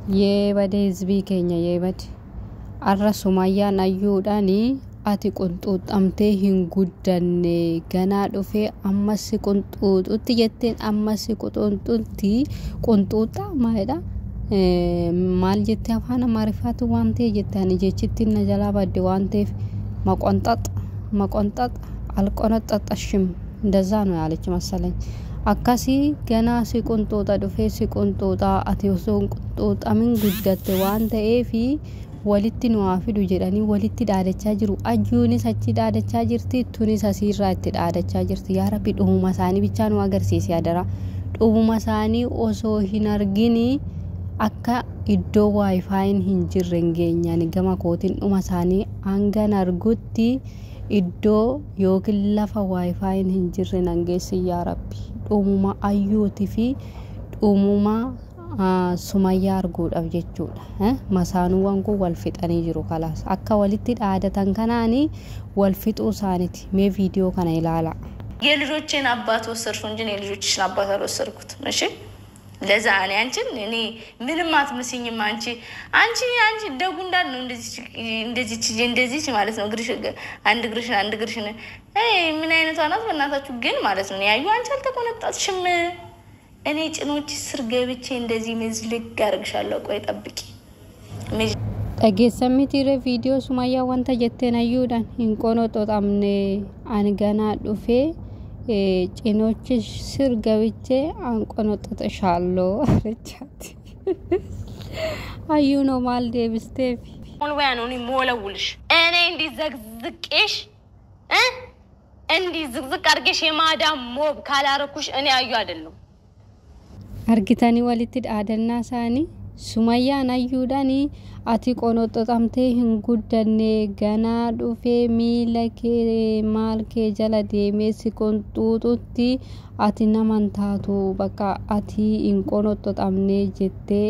Yee bade hizbii keenya yee bade arra Sumayyaan ayyuudhaani ati qunxuuxamtee hin guddanne ganaa dhufee ammas qunxuuxutti jetteen ammas qunxuuxa maayedha maal jettee afaan Amaarifaatu waan ta'e jettaan jechitti na jalaa badde waan ta'eef maqonxax alqonaxaxashim እንደዛ ነው ያለች መሰለኝ akkasi ganaa si qunxuuxa dhufee si qunxuuxa ati osoo qunxuuxamin guddatte waan ta'eefi walitti nu afidu jedhanii walitti dhaadachaa jiru ajuunis achi dhaadachaa jirti tunis asiirraa itti dhaadachaa jirti yaa rabbi dhumuma isaanii bichaa nu agarsiisi adara dhumuma isaanii osoo hin argini akka iddoo wifiin hin jirre ngeenyaan gama kootiin dhuma isaanii hangan argutti iddoo yookiin lafa wifiin hin jirre nangeessi yaa rabbi dhumuma ayyuuti fi dhumuma Sumayyaa arguudhaaf jechuudha masaanuwwan kun wal fixanii jiru kalaas akka walitti dhaadatan kanaani wal fixuu isaaniiti mee viidiyoo kana ilaala የልጆቼን አባት ወሰርኩ እንጂ የልጆችሽን አባት አልወሰርኩትም እሺ ለዛ እኔ አንቺን እኔ ምንም አትመስኝም አንቺ ደጉ እንዳል ነው እንደዚህ ማለት ነው ግርሽ አንድ ግርሽን ምን አይነቷ ናት በእናታችሁ ግን ማለት ነው ያዩ አንቺ አልተቆነጣችም እኔ ጭኖች ስር ገብቼ እንደዚህ መዝልግ አርግሻለሁ ቆይ ጠብቂ dhageessamiitiire viidiyoo Sumayyaa wanta jetteen ayyuudhaan hin qonoxoxamne angana dhufee ጭኖች ስር ገብቼ አንቆነጥጥሻለሁ አለቻት አዩ ነው ማል ደብስቴፍ ሞልዋያኖኒ ሞለውልሽ እኔ እንዲዘግዝቅሽ እንዲዝግዝቅ አርገሽ የማዳም ሞብ ካላረኩሽ እኔ አዩ አይደለም አርጊታኒ ወሊት አደና ሳኒ Sumayyaan ayyuudhaani ati qonoxoxamtee hin guddanne ganaa dhufee miila kee maal kee jala deemee si qunxuuxutti ati naman taatu bakka ati hin qonoxoxamne jettee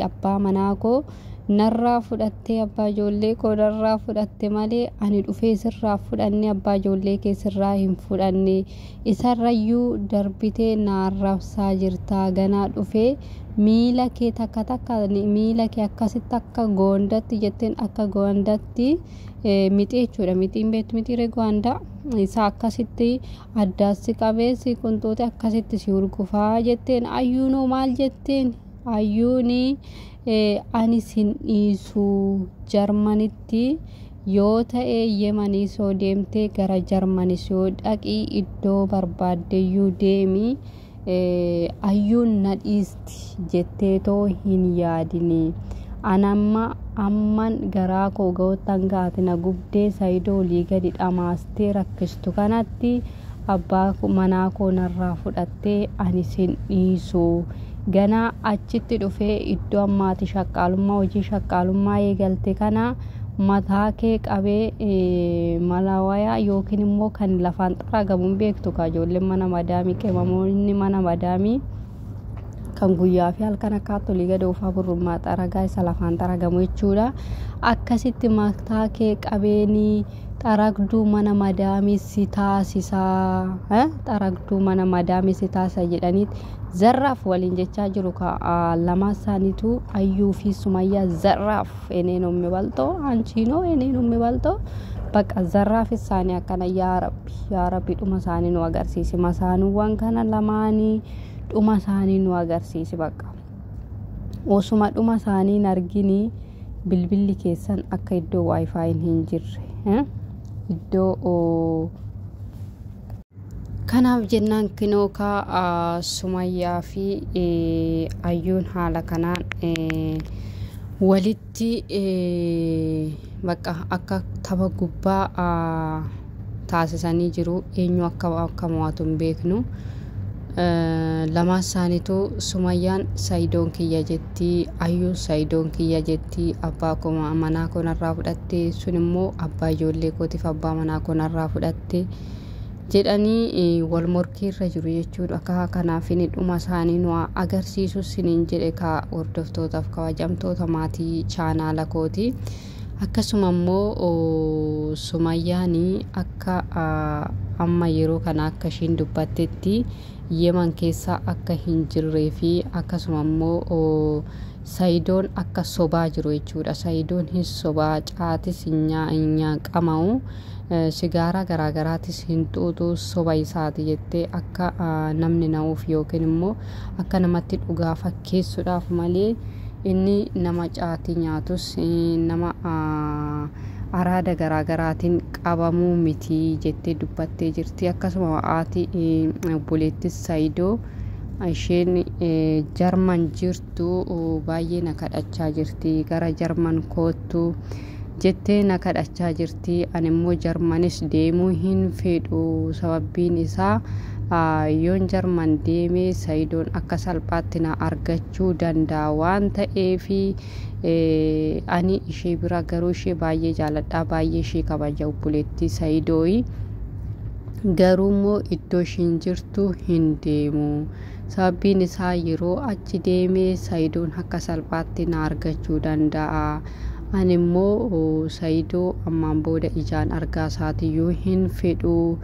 abbaa manaa koo narraa fudhattee abbaa ijoollee koo narraa fudhatte malee ani dhufee sirraa fudhanne abbaa ijoollee kee sirraa hin fudhanne isarrayyuu darbitee naarrabsaa jirtaa ganaa dhufee miila kee takka miila kee akkasitti akka goondatti jetteen akka goondatti mixii jechuudha mixiin beektu mixiire goonda isa akkasitti addaasi qabeessi qunxuuxee akkasitti si urgufaa jetteen ayyuunoo maal jetteen ayyuuni ani sin dhiisu Jarmanitti yoo ta'e Yemanii soo deemtee gara Jarmanis yoo dhaqii iddoo barbaaddeyyuu deemi ayyuun nadhiisti jettee too hin yaadini amman garaa koo gootan gaatina gubdee Sayidoolii gadi dhamaastee rakkistu kanatti abbaa manaa koo narraa fudhattee ani sin dhiisu ganaa achitti dhufee iddoo ammaati shaqqaalummaa hojii shaqqaalummaa eegalte kana mataa kee qabee malawaya yookiin immoo kan lafaan xaragamuun beektu ka ijoolleen mana madaamii qeemamoonni mana madaamii kan guyyaa fi halkan akkaatolii gadi ofaa burrummaa xaragaa isa lafaan xaragamu jechuudha akkasitti mataa kee qabeeni xaragduu mana madaamii si taasisaa xaragduu mana madaamii si taasisa jedhaniit zarraaf waliin jechaa jiru ka lama isaaniitu ayyuu fi Sumayyaa zarraaf eneen umme balto anchiino eneen umme balto baqa zarraaf isaanii akkana yaa rabbi dhuma isaanii nu agarsiisi masaanuwwan kana lamaanii dhuma isaanii nu agarsiisi baqa osuma dhuma isaanii argini bilbilli keessan akka iddoo wifiin hin jirre iddoo kanaaf jennaan kinoo ka Sumayyaa fi ayyuun haala kanaan walitti bakka akka tapha gubbaa taasisanii jiru eenyu akka mo'atu beeknu lama isaaniitu Sumayyaan Sayidoon kiyya jetti ayyuun Sayidoon kiyya jetti abbaa koo manaa koo narraa fudhatte sun immoo abbaa ijoollee kootiif abbaa manaa koo narraa fudhatte jedhanii wal morkiirra jiru jechuudha akka kanaaf inni dhuma isaanii nu agarsiisu siniin jedhe ka hordoftootaaf kabajamtoota maatii chaanaala kooti akkasuma immoo Sumayyaani akka amma yeroo kana akka ishiin dubbattetti Yemen keessa akka hin jirree fi akkasuma immoo Sayidoon akka sobaa jiru jechuudha. Sayidoon hin sobaa caatis hin qama'u. Sigaaraa garaagaraatis hin xuuxu soba isaati jettee akka namni na'uuf yookiin immoo akka namatti dhugaa fakkeessuudhaaf malee inni nama caatii nyaatus nama araada garaagaraatiin qabamuu miti jettee dubbattee jirti. Akkasuma haati obboleettis Sayidoo isheen Jarman jirtu baay'ee na kadhachaa jirti. Gara Jarman koottu jettee na kadhachaa jirti. Ani immoo Jarmanis deemuu hin fedhu. Sababbiin isaa yoon Jarman deemee Sayidoon akka salphaatti na argachuu danda'a waan ta'eef ani ishee bira garuu ishee baay'ee jaaladha, baay'ee ishee kabaja obboleettii Sayidooyi. Garuu immoo iddoo ishiin jirtu hin deemu. Sababbiin isaa yeroo achi deemee Sayidoon akka salphaatti na argachuu danda'a. Ani immoo Sayidoo ammaan booda ijaan argaa isaatiyyuu hin fedhu.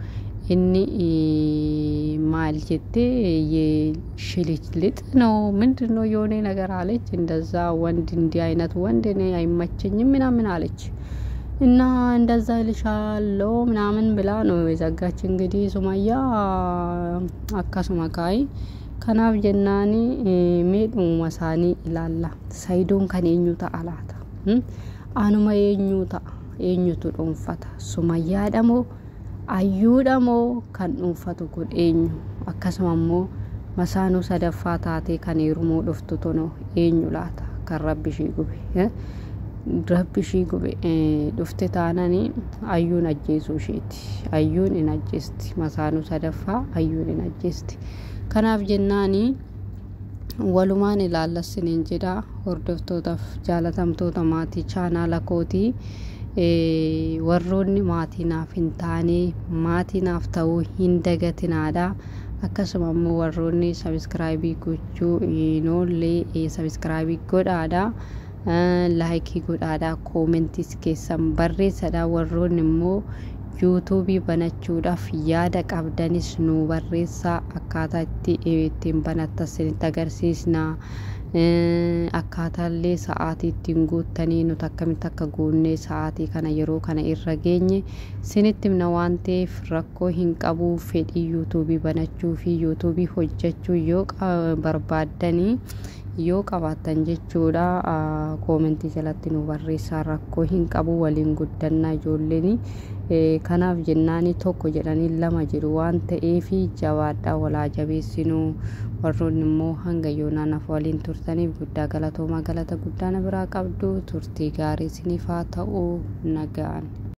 Inni maal jettee ሽልጥ ነው ምንድነው የሆነ ነገር አለች። እንደዛ ወንድ እንዲህ አይነት ወንድ እኔ አይመቸኝም ምናምን አለች እና እንደዛ ልሻለው ምናምን ብላ ነው የዘጋች። እንግዲህ ሱማያ አካሱማካይ ከናብ ጀናኒ ሜዱ መሳኒ ኢላላ ሳይዶን ከኔኙታ አላታ አኑማ የኙቱ ዶንፋታ ሱማያ ደሞ አዩዳሞ ከንኡፈቱ ጎዴኙ አካስማሞ መሳኑ ሰደፋታቴ ከኔሩሞ ዶፍቱቶ ነው ኤኙ ላታ ከረብሺ ጉቤ ረብሺ ጉቤ ዶፍቴ ታናኒ አዩን አጄሱ ሺቲ አዩን ኢናጄስቲ መሳኑ ሰደፋ አዩን ኢናጄስቲ ከናፍ ጀናኒ ወሉማን ኢላለስን እንጀዳ ሆርዶፍቶታፍ ጃላታምቶታ ማቲ ቻናላ ኮቲ warroonni maatiinaaf hin taane maatiinaaf ta'uu hin dagatinaadha. Akkasuma immoo warroonni sabiskiraayibii gochuu noollee sabiskiraayibii godhaadha, laayikii godhaadha, koomentis keessan barreessadha. Warroonni immoo yuutuubii banachuudhaaf yaada qabdanis nu barreessaa. Akkaataa ittiin banattas isinitti agarsiisna. akkaatallee sa'aatii ittiin guuttanii nuti akkamitti akka guunnee sa'aatii kana yeroo kana irra geenye sinitti himna waan ta'eef rakkoo hin qabu. Fedhii yuutuubii banachuu fi yuutuubii hojjechuu yoo barbaaddanii yoo qabaatan jechuudha koomentii jalatti nu barreessaa. Rakkoo hin qabu, waliin guddannaa ijoolleen. Kanaaf jennaani tokko jedhanii lama jedhu waan ta'eef jabaadhaa walaa jabeessinu. warroonni immoo hanga yoonaanaaf waliin turtaniif guddaa galatoomaa galata guddaa na biraa qabdu. Turtii gaarii isiniif haa ta'u. Nagaan.